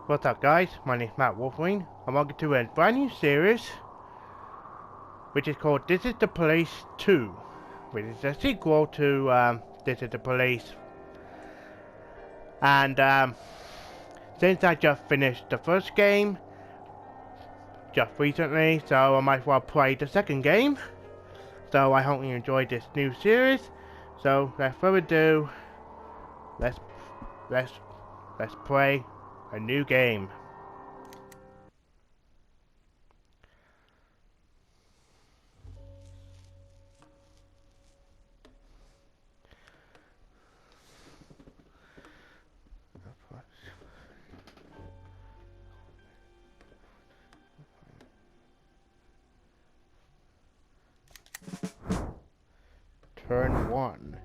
What's up, guys? My name's Matt Wolverine. I'm welcome to a brand new series, which is called This Is the Police 2, which is a sequel to This Is the Police. And since I just finished the first game just recently, so I might as well play the second game. So I hope you enjoyed this new series. So without further ado, let's play a new game. Turn 1.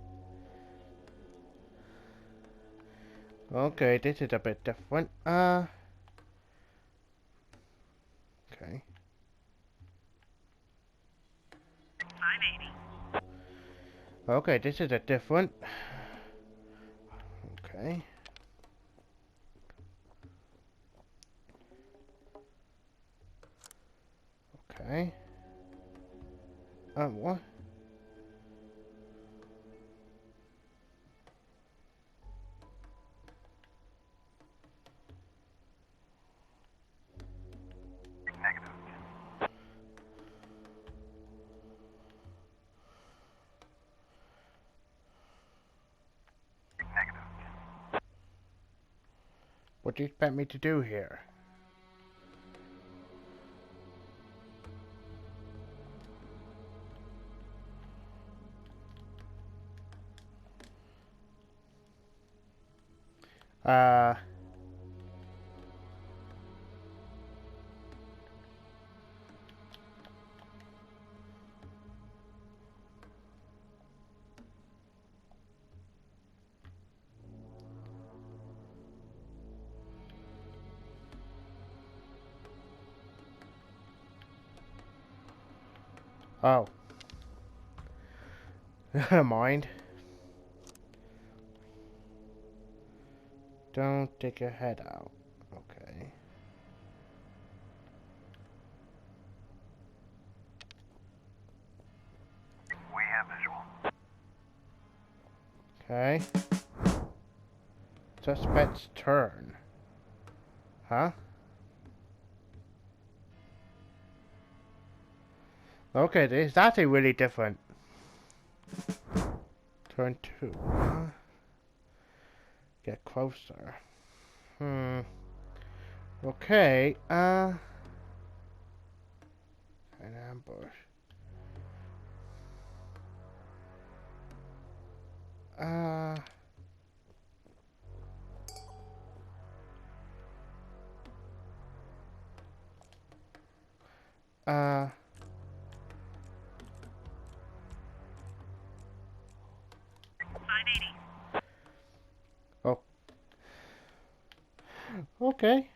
Okay, this is a bit different. Okay. 580. Okay, this is a different. Okay. Okay. What? Negative. Negative. What do you expect me to do here? Uh. Oh. Never mind. Don't take your head out. Okay. We have visual. Okay. Suspect's turn. Huh? Okay, this is actually really different. Turn 2. Huh? Get closer. Okay, an ambush. Uh. Uh. 580. Oh. Okay.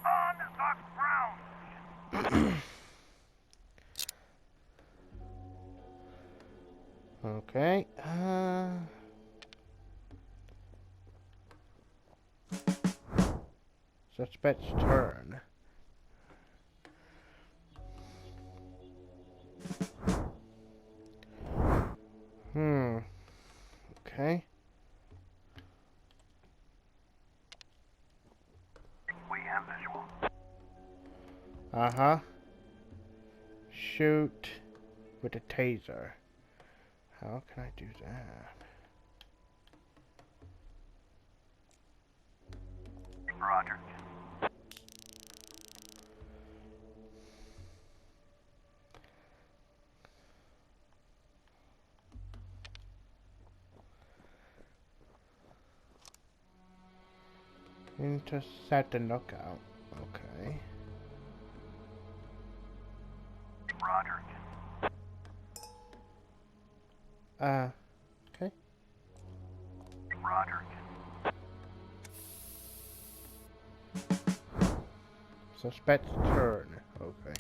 On the ground. Okay. Suspect's turn. Okay. We have visual. Uh-huh. Shoot with a taser. How can I do that? Roger. Intercept the knockout. Okay. Roger. Okay. Roger. Suspect's turn. Okay.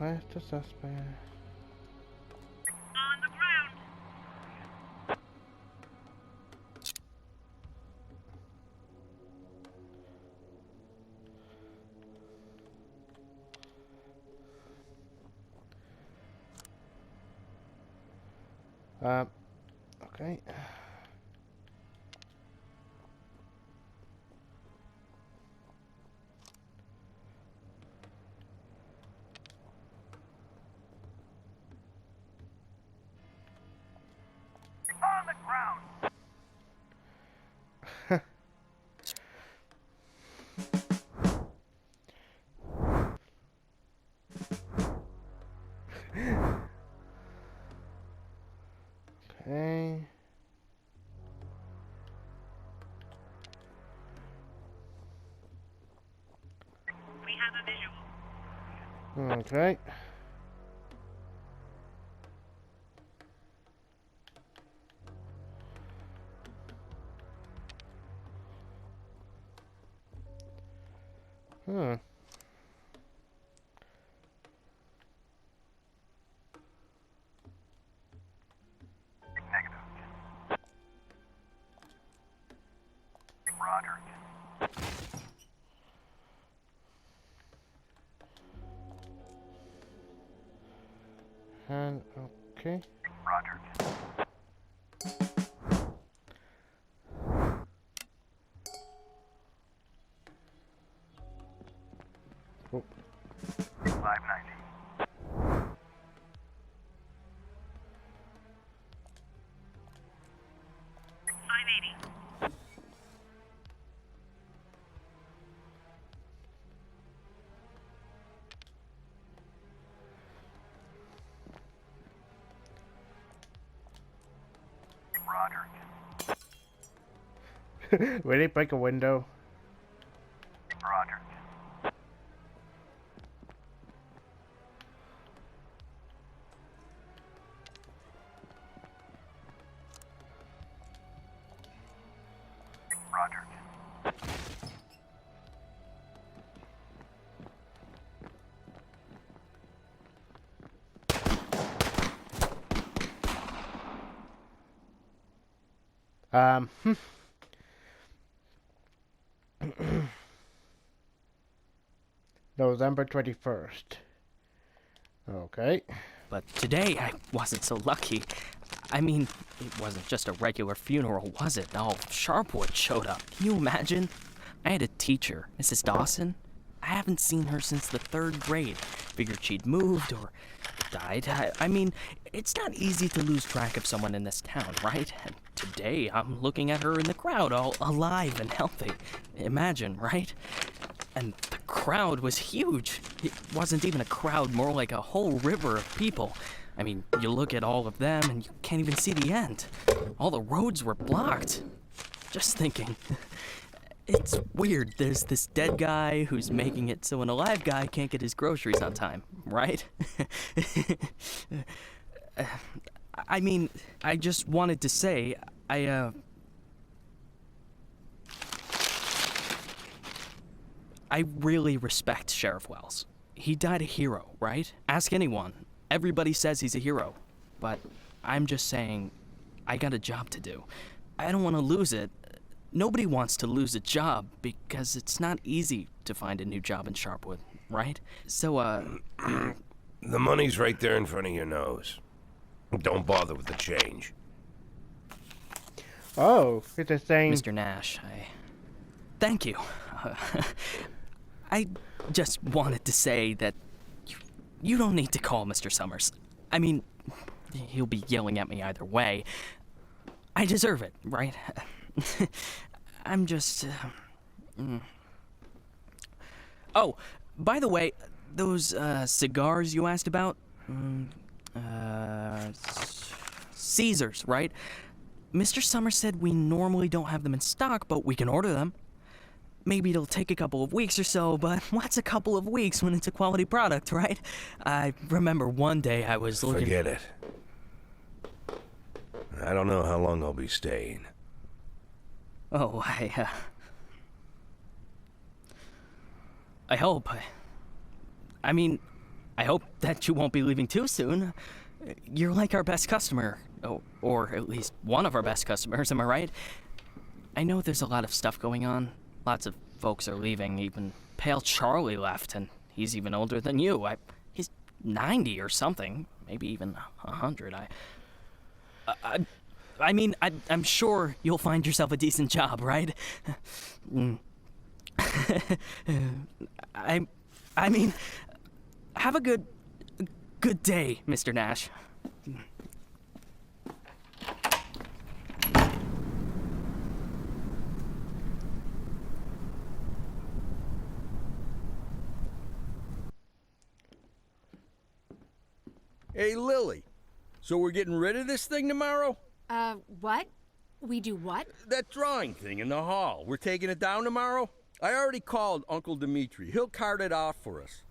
Where's the suspect? On the ground. Okay. On the ground. Okay. We have a visual. Okay. Hmm. Negative. Roger. And okay. Roger. Oh. 590. Roger. Really break a window? Roger. Roger. November 21st. Okay. But today I wasn't so lucky. I mean, it wasn't just a regular funeral, was it? All Sharpwood showed up. Can you imagine? I had a teacher, Mrs. Dawson. I haven't seen her since the 3rd grade. Figured she'd moved or died. I mean, it's not easy to lose track of someone in this town, right? And today I'm looking at her in the crowd, all alive and healthy. Imagine, right? And the crowd was huge. It wasn't even a crowd, more like a whole river of people. I mean, you look at all of them and you can't even see the end. All the roads were blocked. Just thinking. It's weird. There's this dead guy who's making it so an alive guy can't get his groceries on time, right? I mean, I just wanted to say, I really respect Sheriff Wells. He died a hero, right? Ask anyone. Everybody says he's a hero. But I'm just saying, I got a job to do. I don't want to lose it. Nobody wants to lose a job because it's not easy to find a new job in Sharpwood, right? So, The money's right there in front of your nose. Don't bother with the change. Oh, it's the same. Mr. Nash, thank you. I just wanted to say that you don't need to call Mr. Summers. I mean, he'll be yelling at me either way. I deserve it, right? I'm just... Oh, by the way, those cigars you asked about? Caesars, right? Mr. Summers said we normally don't have them in stock, but we can order them. Maybe it'll take a couple of weeks or so, but what's a couple of weeks when it's a quality product, right? I remember one day I was looking... Forget it. I don't know how long I'll be staying. Oh, I hope. I mean, I hope that you won't be leaving too soon. You're like our best customer, or at least one of our best customers, am I right? I know there's a lot of stuff going on. Lots of folks are leaving. Even Pale Charlie left, and he's even older than you. He's 90 or something, maybe even 100. I mean, I'm sure you'll find yourself a decent job, right? I mean, have a good day, Mr. Nash. Hey, Lily. So we're getting rid of this thing tomorrow? What? We do what? That drawing thing in the hall. We're taking it down tomorrow? I already called Uncle Dimitri. He'll cart it off for us.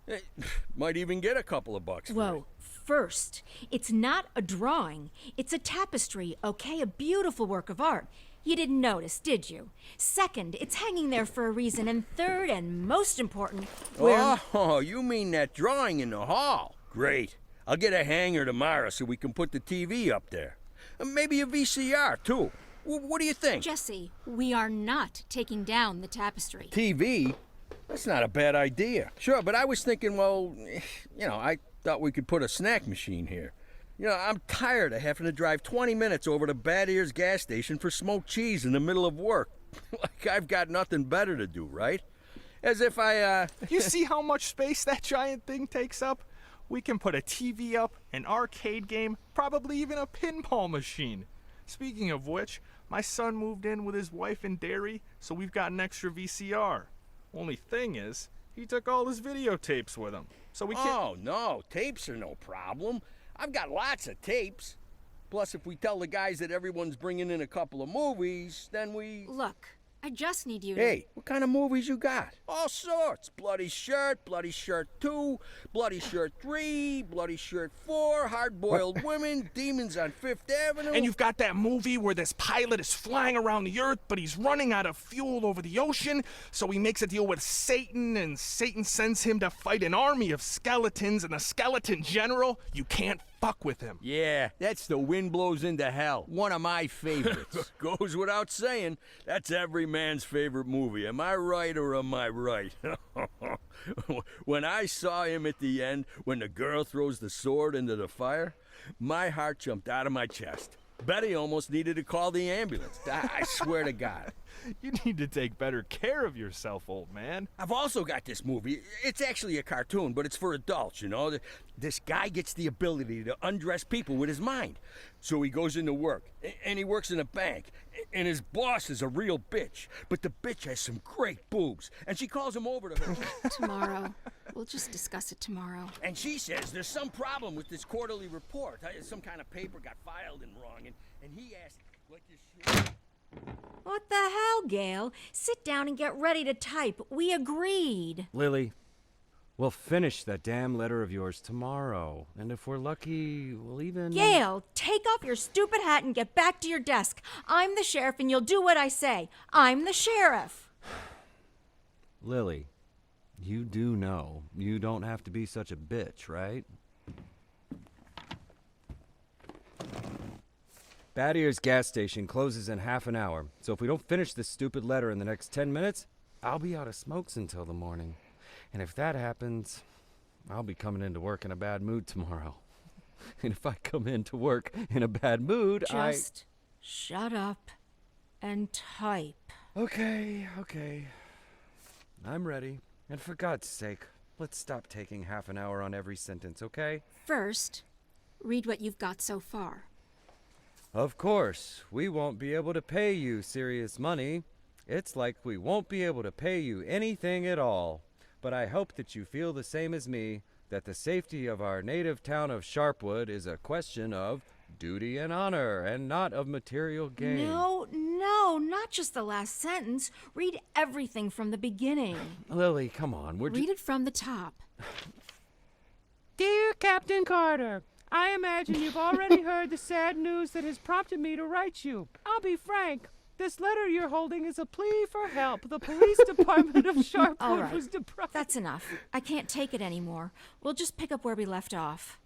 Might even get a couple of bucks for it. Whoa. First, it's not a drawing. It's a tapestry, okay? A beautiful work of art. You didn't notice, did you? Second, it's hanging there for a reason. And third, and most important, we're... Oh, you mean that drawing in the hall? Great. I'll get a hanger tomorrow so we can put the TV up there. Maybe a VCR, too. What do you think? Jesse, we are not taking down the tapestry. TV? That's not a bad idea. Sure, but I was thinking, well, I thought we could put a snack machine here. I'm tired of having to drive 20 minutes over to Bad Ears gas station for smoked cheese in the middle of work. Like I've got nothing better to do, right? As if You see how much space that giant thing takes up? We can put a TV up, an arcade game, probably even a pinball machine. Speaking of which, my son moved in with his wife and dairy, so we've got an extra VCR. Only thing is, he took all his videotapes with him, so we can't... Oh, no, tapes are no problem. I've got lots of tapes. Plus, if we tell the guys that everyone's bringing in a couple of movies, then we... Look, I just need you to... Hey, what kind of movies you got? All sorts. Bloody Shirt 2, Bloody Shirt 3, Bloody Shirt 4, Hard-Boiled Women, Demons on Fifth Avenue. And you've got that movie where this pilot is flying around the Earth, but he's running out of fuel over the ocean, so he makes a deal with Satan, and Satan sends him to fight an army of skeletons, and the skeleton general, you can't fuck with him. Yeah, that's The Wind Blows into Hell. One of my favorites. Goes without saying, that's every man's favorite movie. Am I right or am I right? When I saw him at the end, when the girl throws the sword into the fire, my heart jumped out of my chest. Betty almost needed to call the ambulance. I swear to God. You need to take better care of yourself, old man. I've also got this movie. It's actually a cartoon, but it's for adults, This guy gets the ability to undress people with his mind. So he goes into work, and he works in a bank, and his boss is a real bitch. But the bitch has some great boobs, and she calls him over to her. Tomorrow. We'll just discuss it tomorrow. And she says there's some problem with this quarterly report. Some kind of paper got filed in wrong, and he asked, like you should... What the hell, Gail? Sit down and get ready to type. We agreed. Lily, we'll finish that damn letter of yours tomorrow. And if we're lucky, we'll even... Gail, take off your stupid hat and get back to your desk. I'm the sheriff and you'll do what I say. I'm the sheriff. Lily, you do know you don't have to be such a bitch, right? Bad Ears gas station closes in half an hour, so if we don't finish this stupid letter in the next 10 minutes, I'll be out of smokes until the morning. And if that happens, I'll be coming into work in a bad mood tomorrow. And if I come into work in a bad mood, Just shut up and type. Okay. I'm ready. And for God's sake, let's stop taking half an hour on every sentence, okay? First, read what you've got so far. Of course, we won't be able to pay you serious money. It's like we won't be able to pay you anything at all. But I hope that you feel the same as me, that the safety of our native town of Sharpwood is a question of duty and honor, and not of material gain. No, not just the last sentence. Read everything from the beginning. Lily, come on, Read it from the top. Dear Captain Carter, I imagine you've already heard the sad news that has prompted me to write you. I'll be frank. This letter you're holding is a plea for help. The police department of Sharpwood All right. was deprived. That's enough. I can't take it anymore. We'll just pick up where we left off.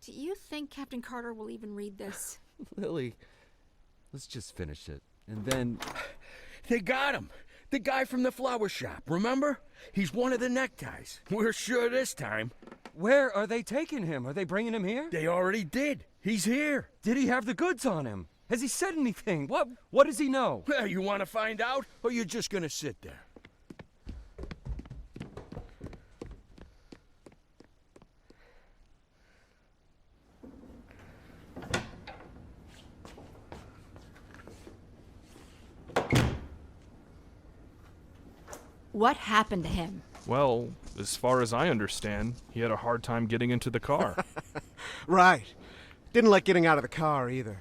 Do you think Captain Carter will even read this? Lily, let's just finish it. And then... They got him. The guy from the flower shop, remember? He's one of the neckties. We're sure this time. Where are they taking him? Are they bringing him here? They already did. He's here. Did he have the goods on him? Has he said anything? What does he know? Well, you want to find out, or you're just gonna sit there? What happened to him? Well, as far as I understand, he had a hard time getting into the car. Right. Didn't like getting out of the car either.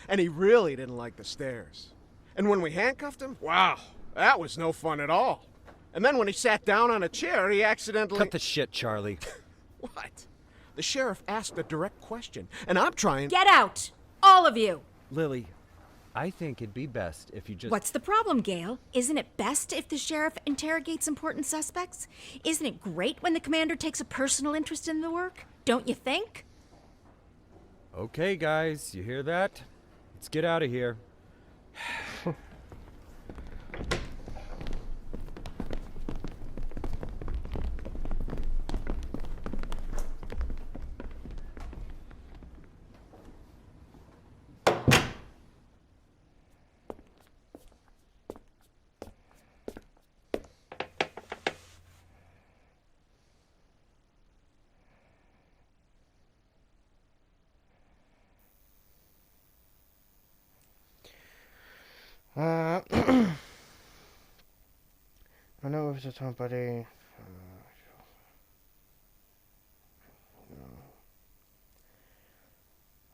And he really didn't like the stairs. And when we handcuffed him, wow, that was no fun at all. And then when he sat down on a chair, he accidentally... Cut the shit, Charlie. What? The sheriff asked a direct question, and I'm trying... Get out! All of you! Lily, I think it'd be best if you just... What's the problem, Gale? Isn't it best if the sheriff interrogates important suspects? Isn't it great when the commander takes a personal interest in the work? Don't you think? Okay, guys, you hear that? Let's get out of here. I know if it's somebody.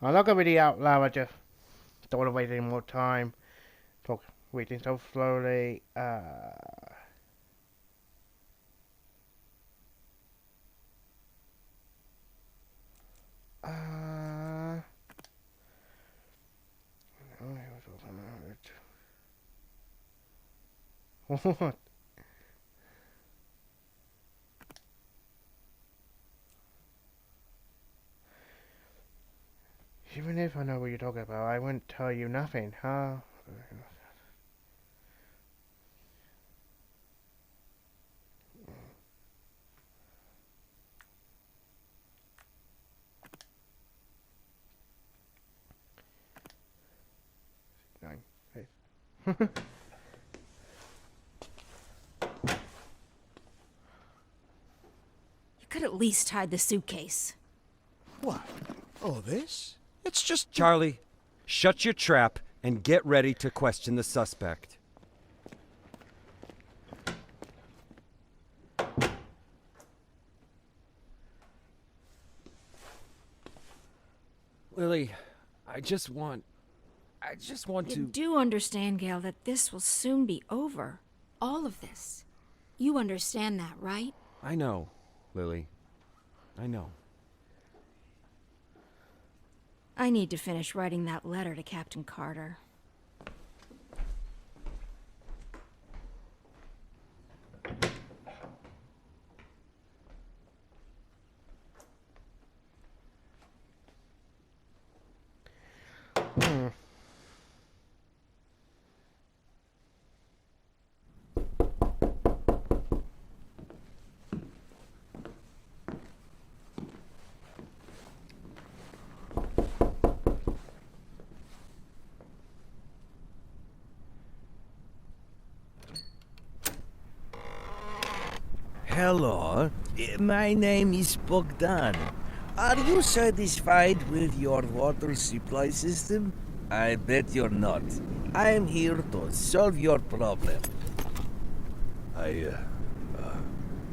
I'm not gonna read it out loud. I just don't want to waste any more time. Reading so slowly. What? Even if I know what you're talking about, I wouldn't tell you nothing, huh? Nine. Hey. You could at least hide the suitcase. What? Oh, this? It's just... Charlie, shut your trap and get ready to question the suspect. Lily, I just want You to... do understand, Gale, that this will soon be over. All of this. You understand that, right? I know, Lily. I know. I need to finish writing that letter to Captain Carter. Hello, my name is Bogdan. Are you satisfied with your water supply system? I bet you're not. I'm here to solve your problem.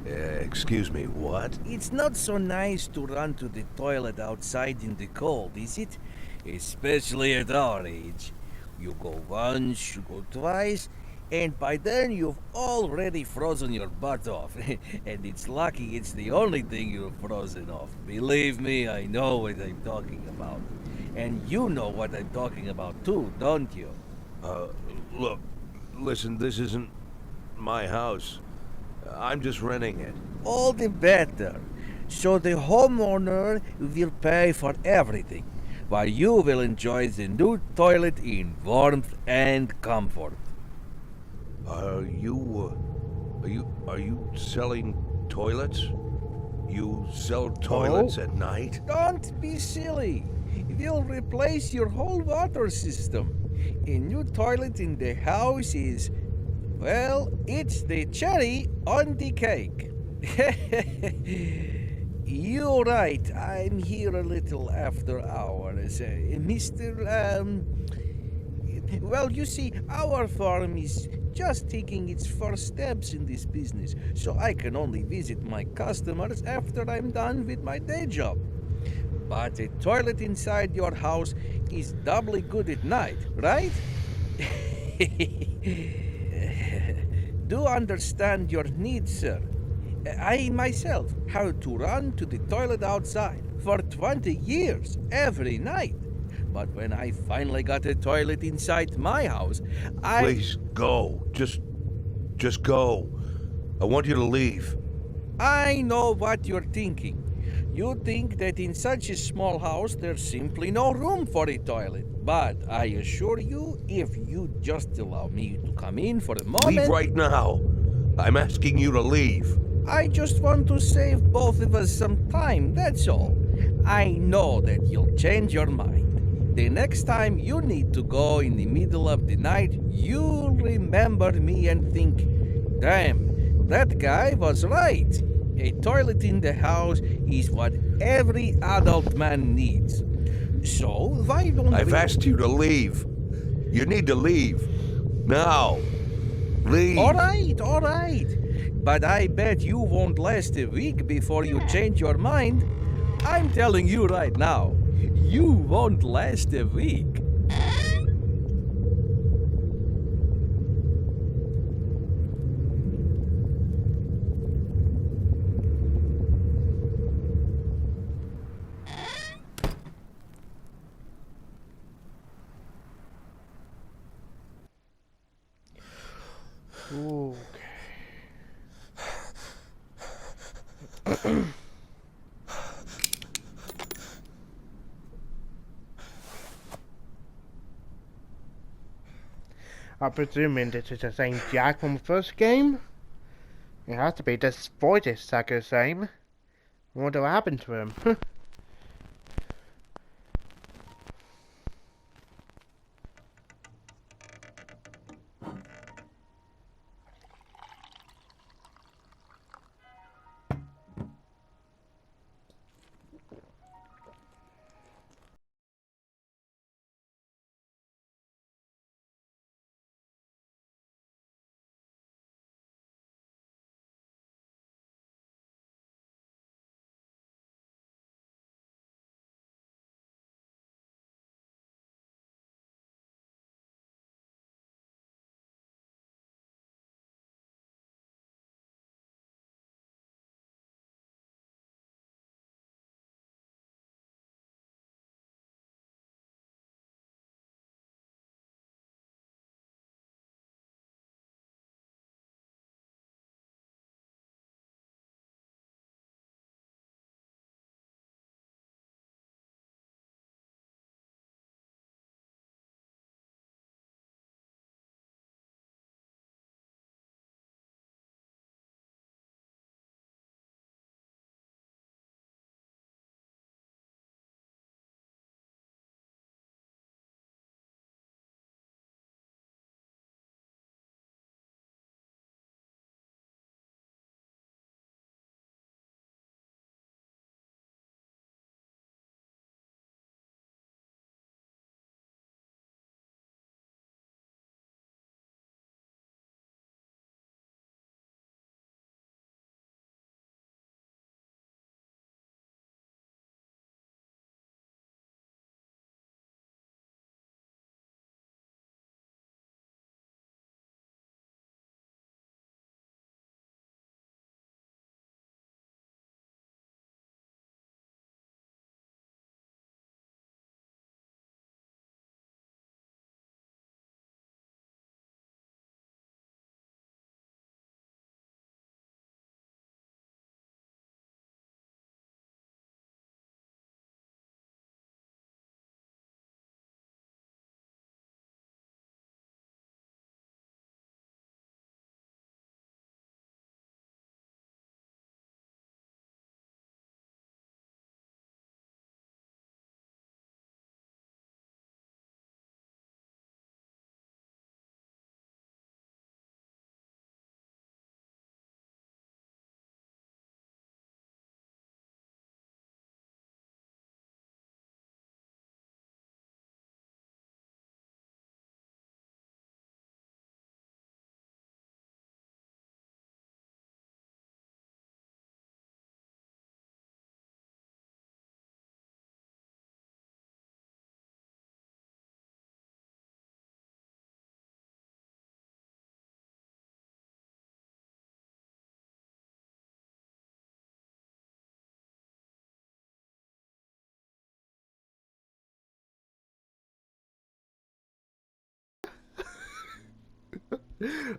Excuse me, what? It's not so nice to run to the toilet outside in the cold, is it? Especially at our age. You go once, you go twice, and by then you've already frozen your butt off. And it's lucky it's the only thing you've frozen off. Believe me, I know what I'm talking about. And you know what I'm talking about too, don't you? Look, listen, this isn't my house. I'm just renting it. All the better. So the homeowner will pay for everything, while you will enjoy the new toilet in warmth and comfort. Are you selling toilets? You sell toilets at night? Don't be silly. We'll replace your whole water system. A new toilet in the house is, well, it's the cherry on the cake. You're right. I'm here a little after hours. Well, you see, our farm is just taking its first steps in this business, so I can only visit my customers after I'm done with my day job. But a toilet inside your house is doubly good at night, right? Do understand your needs, sir. I myself had to run to the toilet outside for 20 years every night. But when I finally got a toilet inside my house, Please go. Just go. I want you to leave. I know what you're thinking. You think that in such a small house there's simply no room for a toilet. But I assure you, if you just allow me to come in for a moment... Leave right now. I'm asking you to leave. I just want to save both of us some time, that's all. I know that you'll change your mind. The next time you need to go in the middle of the night, you'll remember me and think, damn, that guy was right. A toilet in the house is what every adult man needs. So, why don't I've asked you to leave. You need to leave. Now. Leave. All right. But I bet you won't last a week before you change your mind. I'm telling you right now, you won't last a week. I'm presuming this is the same Jack from the first game. It has to be this voice is exactly the same. I wonder what happened to him.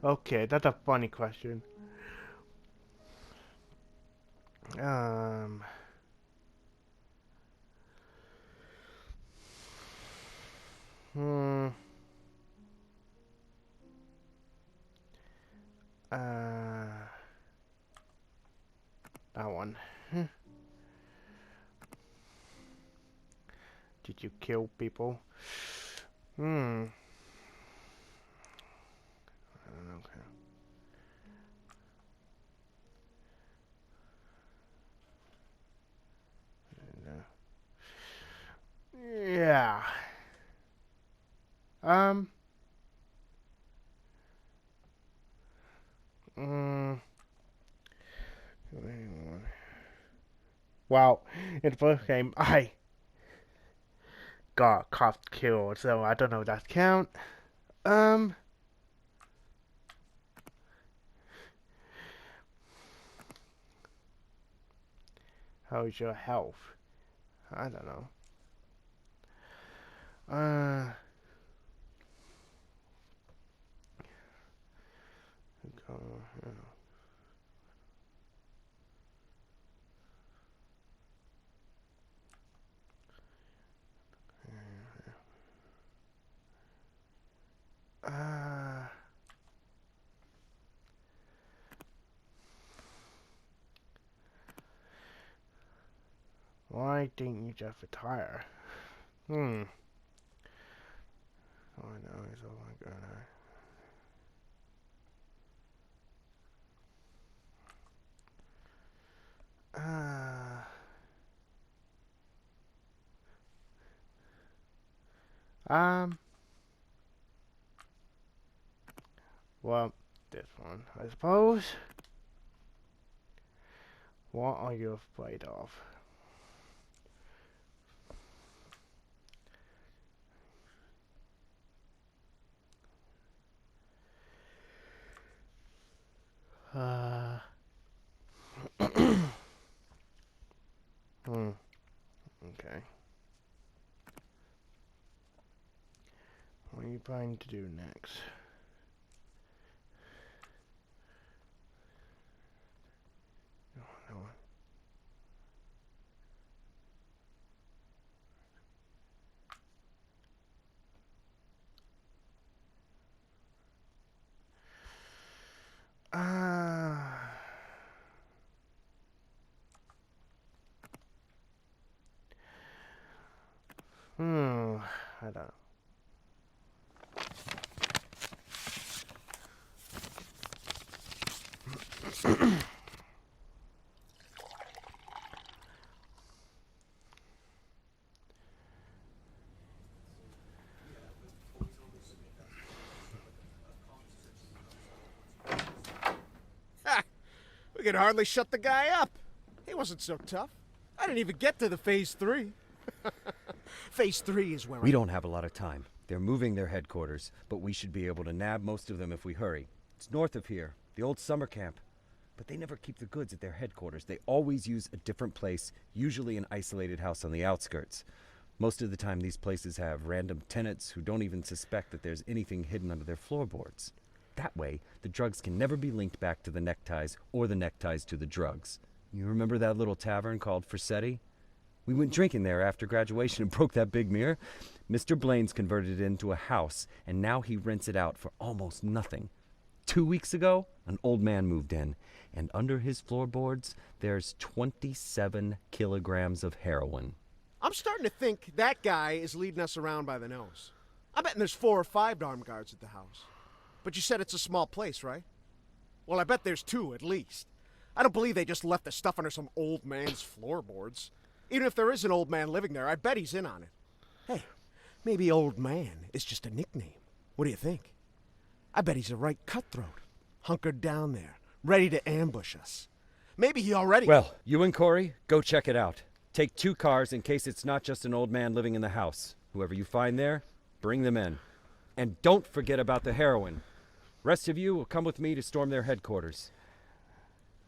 Okay, that's a funny question. Hmm. That one. Did you kill people? Hmm. Okay. Yeah. Mm, well, in the first game, I got cops killed, so I don't know if that count. How's your health? I don't know. Go, why didn't you just retire? Oh, I know, it's all my god. Well, this one, I suppose. What are you afraid of? Okay. What are you planning to do next? No. I don't know. We could hardly shut the guy up. He wasn't so tough. I didn't even get to the Phase 3. Phase 3 is where We don't have a lot of time. They're moving their headquarters, but we should be able to nab most of them if we hurry. It's north of here, the old summer camp. But they never keep the goods at their headquarters. They always use a different place, usually an isolated house on the outskirts. Most of the time, these places have random tenants who don't even suspect that there's anything hidden under their floorboards. That way, the drugs can never be linked back to the neckties or the neckties to the drugs. You remember that little tavern called Forsetti? We went drinking there after graduation and broke that big mirror. Mr. Blaine's converted it into a house, and now he rents it out for almost nothing. 2 weeks ago, an old man moved in, and under his floorboards, there's 27 kilograms of heroin. I'm starting to think that guy is leading us around by the nose. I bet there's 4 or 5 armed guards at the house. But you said it's a small place, right? Well, I bet there's 2 at least. I don't believe they just left the stuff under some old man's floorboards. Even if there is an old man living there, I bet he's in on it. Hey, maybe old man is just a nickname. What do you think? I bet he's a right cutthroat, hunkered down there, ready to ambush us. Maybe he already... Well, you and Corey, go check it out. Take 2 cars in case it's not just an old man living in the house. Whoever you find there, bring them in. And don't forget about the heroin. Rest of you will come with me to storm their headquarters.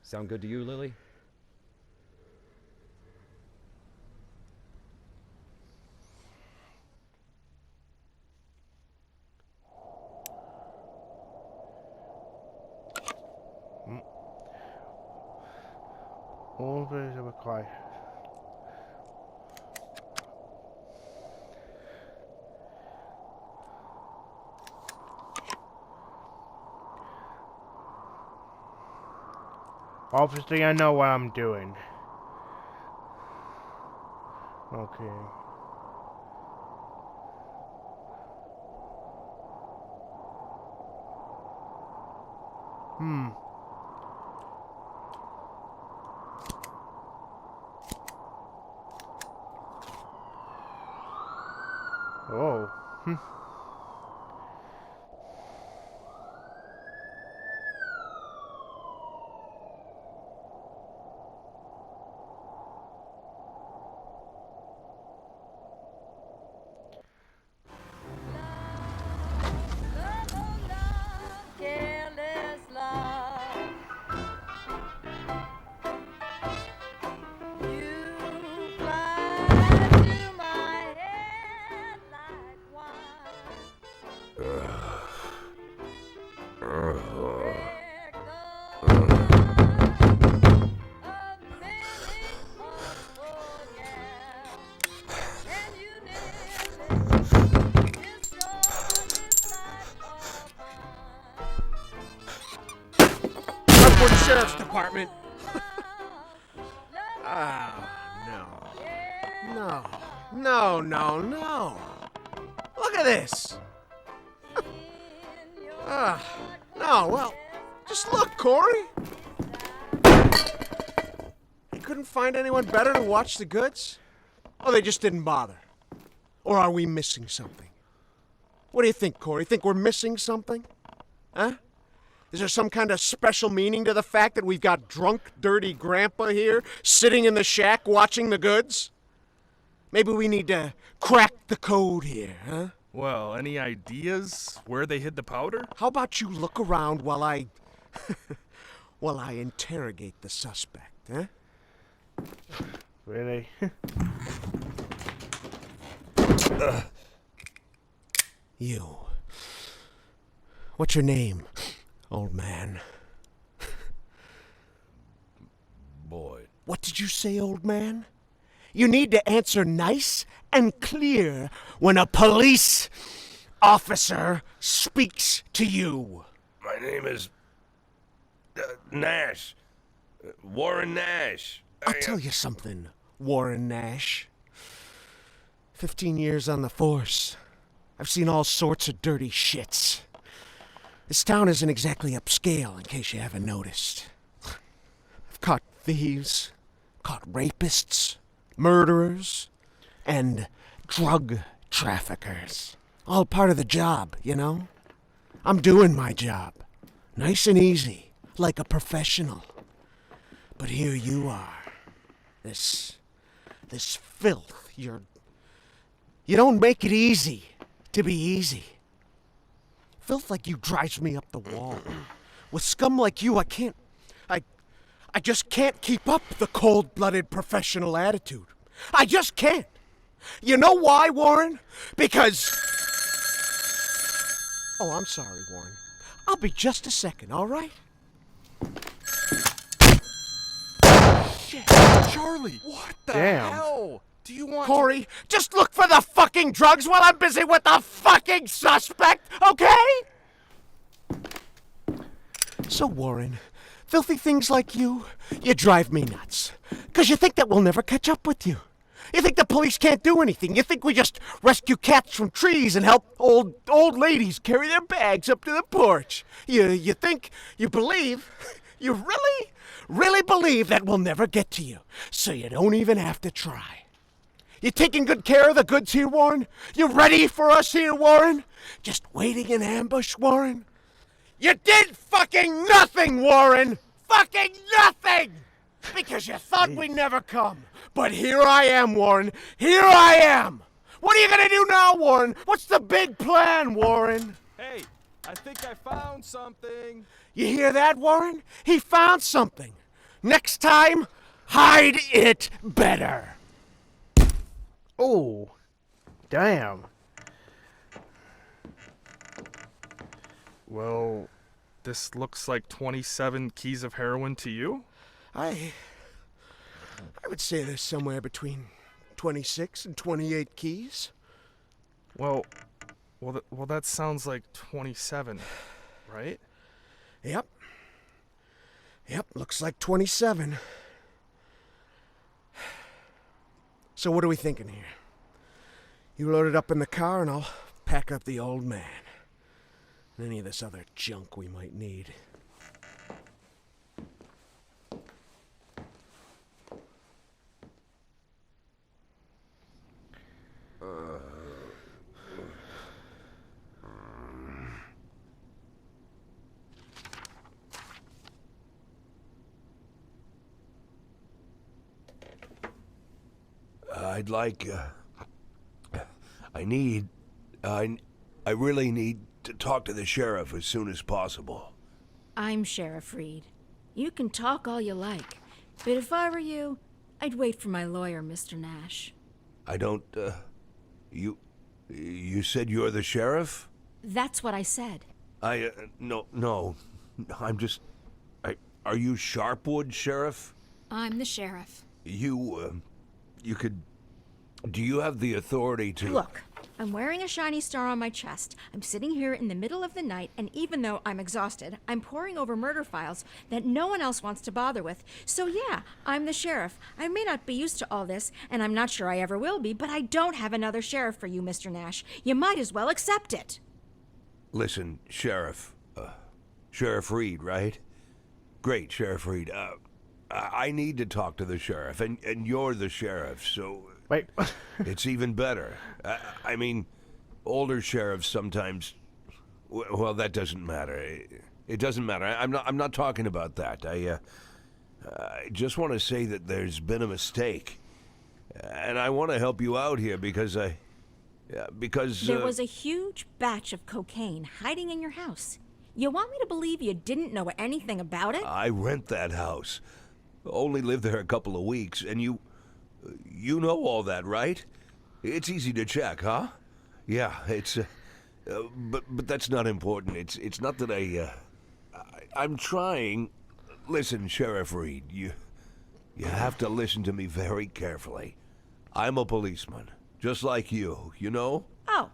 Sound good to you, Lily? All of it is required. Obviously, I know what I'm doing. Okay. Oh. Careless love. You fly to my head like wine. Break the line of many unforget. And you nearly destroy this life of mine. Shrubwood Sheriff's Department. No. Look at this. No, well, just look, Corey. You couldn't find anyone better to watch the goods? Oh, they just didn't bother. Or are we missing something? What do you think, Corey? Think we're missing something? Huh? Is there some kind of special meaning to the fact that we've got drunk, dirty grandpa here sitting in the shack watching the goods? Maybe we need to crack the code here, huh? Well, any ideas where they hid the powder? How about you look around while I interrogate the suspect, huh? Really? You. What's your name, old man? Boyd. What did you say, old man? You need to answer nice and clear when a police officer speaks to you. My name is Nash. Warren Nash. I'll tell you something, Warren Nash. 15 years on the force. I've seen all sorts of dirty shits. This town isn't exactly upscale, in case you haven't noticed. I've caught thieves, caught rapists, murderers, and drug traffickers. All part of the job, you know? I'm doing my job. Nice and easy, like a professional. But here you are. This filth, you don't make it easy to be easy. Filth like you drives me up the wall. With scum like you, I just can't keep up the cold-blooded professional attitude. I just can't. You know why, Warren? Because... Oh, I'm sorry, Warren. I'll be just a second, all right? Shit, Charlie! What the Damn. hell? Do you want Corey, just look for the fucking drugs while I'm busy with the fucking suspect, okay? So, Warren, filthy things like you drive me nuts. 'Cause you think that we'll never catch up with you. You think the police can't do anything. You think we just rescue cats from trees and help old ladies carry their bags up to the porch. You think, you believe, you really believe that we'll never get to you. So you don't even have to try. You taking good care of the goods here, Warren? You ready for us here, Warren? Just waiting in ambush, Warren? You did fucking nothing, Warren! Fucking nothing! Because you thought we'd never come. But here I am, Warren. Here I am! What are you gonna do now, Warren? What's the big plan, Warren? Hey, I think I found something. You hear that, Warren? He found something. Next time, hide it better. Oh, damn. Well, this looks like 27 keys of heroin to you? I I would say there's somewhere between 26 and 28 keys. Well, that sounds like 27, right? Yep. Yep, looks like 27. So what are we thinking here? You load it up in the car and I'll pack up the old man. And any of this other junk we might need. I'd like, I really need to talk to the sheriff as soon as possible. I'm Sheriff Reed. You can talk all you like, but if I were you, I'd wait for my lawyer, Mr. Nash. I don't, you said you're the sheriff? That's what I said. No, I'm just, are you Sharpwood, Sheriff? I'm the sheriff. You could, do you have the authority to... Look, I'm wearing a shiny star on my chest. I'm sitting here in the middle of the night, and even though I'm exhausted, I'm poring over murder files that no one else wants to bother with. So yeah, I'm the sheriff. I may not be used to all this, and I'm not sure I ever will be, but I don't have another sheriff for you, Mr. Nash. You might as well accept it. Listen, Sheriff, Sheriff Reed, right? Great, Sheriff Reed. I need to talk to the sheriff, and you're the sheriff, so... Wait. It's even better. I mean, older sheriffs sometimes... Well, that doesn't matter. It doesn't matter. I'm not talking about that. I just want to say that there's been a mistake. And I want to help you out here because There was a huge batch of cocaine hiding in your house. You want me to believe you didn't know anything about it? I rent that house. Only lived there a couple of weeks, and you know all that, right? It's easy to check, huh? Yeah, it's, but that's not important. It's not that I'm trying. Listen, Sheriff Reed, you have to listen to me very carefully. I'm a policeman, just like you know? Oh,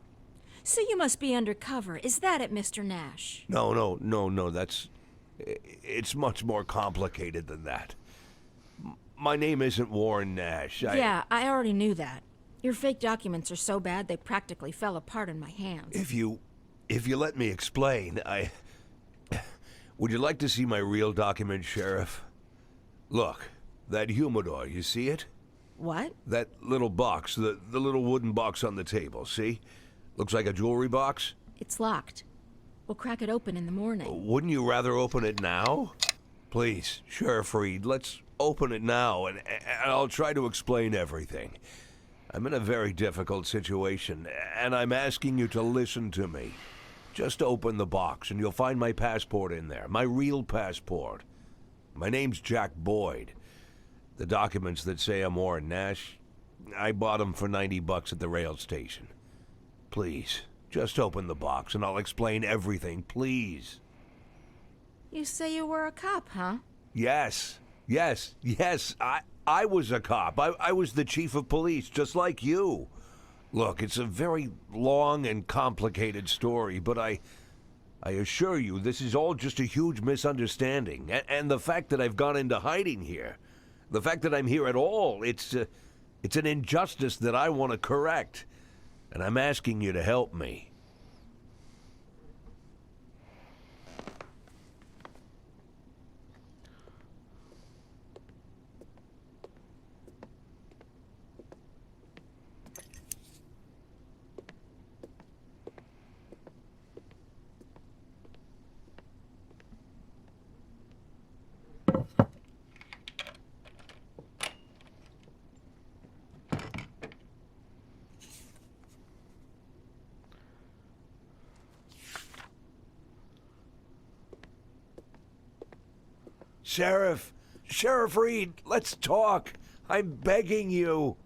so you must be undercover. Is that it, Mr. Nash? No, it's much more complicated than that. My name isn't Warren Nash. Yeah, I already knew that. Your fake documents are so bad they practically fell apart in my hands. If you let me explain, would you like to see my real document, Sheriff? Look, that humidor, you see it? What? That little box, the little wooden box on the table, see? Looks like a jewelry box? It's locked. We'll crack it open in the morning. Wouldn't you rather open it now? Please, Sheriff Reed, let's open it now, and I'll try to explain everything. I'm in a very difficult situation, and I'm asking you to listen to me. Just open the box, and you'll find my passport in there, my real passport. My name's Jack Boyd. The documents that say I'm Warren Nash, I bought them for $90 at the rail station. Please, just open the box, and I'll explain everything, please. You say you were a cop, huh? Yes. I was a cop. I was the chief of police, just like you. Look, it's a very long and complicated story, but I assure you this is all just a huge misunderstanding. And the fact that I've gone into hiding here, the fact that I'm here at all, it's an injustice that I want to correct. And I'm asking you to help me. Sheriff Reed, let's talk. I'm begging you.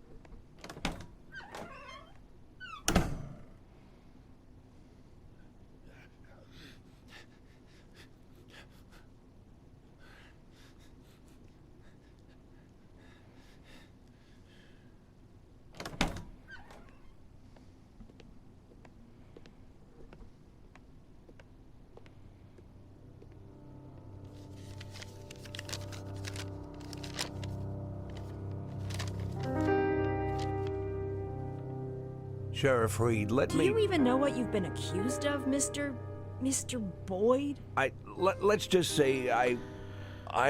Sheriff Reed, let Do me... you even know what you've been accused of, Mr. Boyd? Let's just say I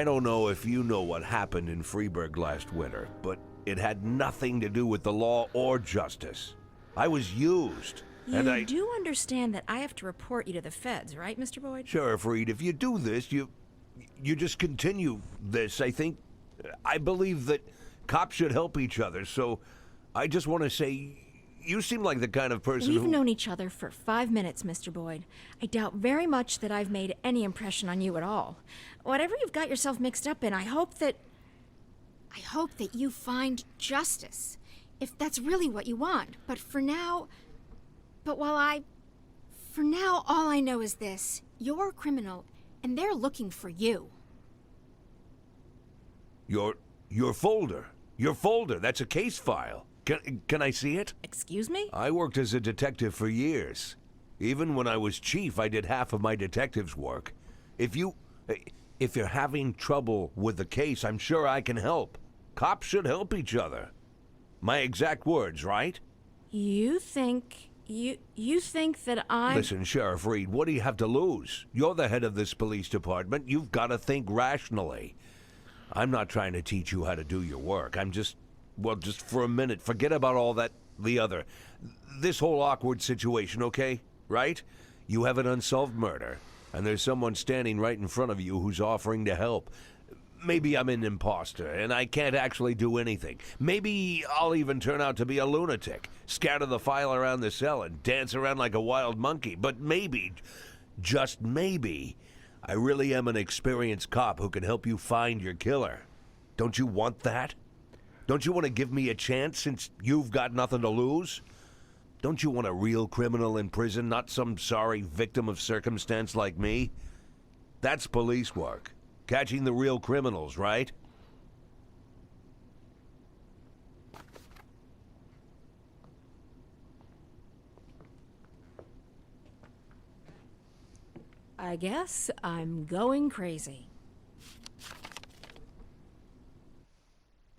don't know if you know what happened in Freeburg last winter, but it had nothing to do with the law or justice. I was used, and You do understand that I have to report you to the feds, right, Mr. Boyd? Sheriff Reed, if you do this, you just continue this. I believe that cops should help each other, so I just want to say, you seem like the kind of person We've who... known each other for 5 minutes, Mr. Boyd. I doubt very much that I've made any impression on you at all. Whatever you've got yourself mixed up in, I hope that you find justice. If that's really what you want. For now, all I know is this. You're a criminal, and they're looking for you. Your folder. Your folder. That's a case file. Can I see it? Excuse me? I worked as a detective for years. Even when I was chief, I did half of my detective's work. If you're having trouble with the case, I'm sure I can help. Cops should help each other. My exact words, right? You think that I'm... Listen, Sheriff Reed, what do you have to lose? You're the head of this police department. You've got to think rationally. I'm not trying to teach you how to do your work. I'm just for a minute, forget about all the other. This whole awkward situation, okay? Right? You have an unsolved murder, and there's someone standing right in front of you who's offering to help. Maybe I'm an imposter, and I can't actually do anything. Maybe I'll even turn out to be a lunatic, scatter the file around the cell and dance around like a wild monkey. But maybe, just maybe, I really am an experienced cop who can help you find your killer. Don't you want that? Don't you want to give me a chance since you've got nothing to lose? Don't you want a real criminal in prison, not some sorry victim of circumstance like me? That's police work. Catching the real criminals, right? I guess I'm going crazy.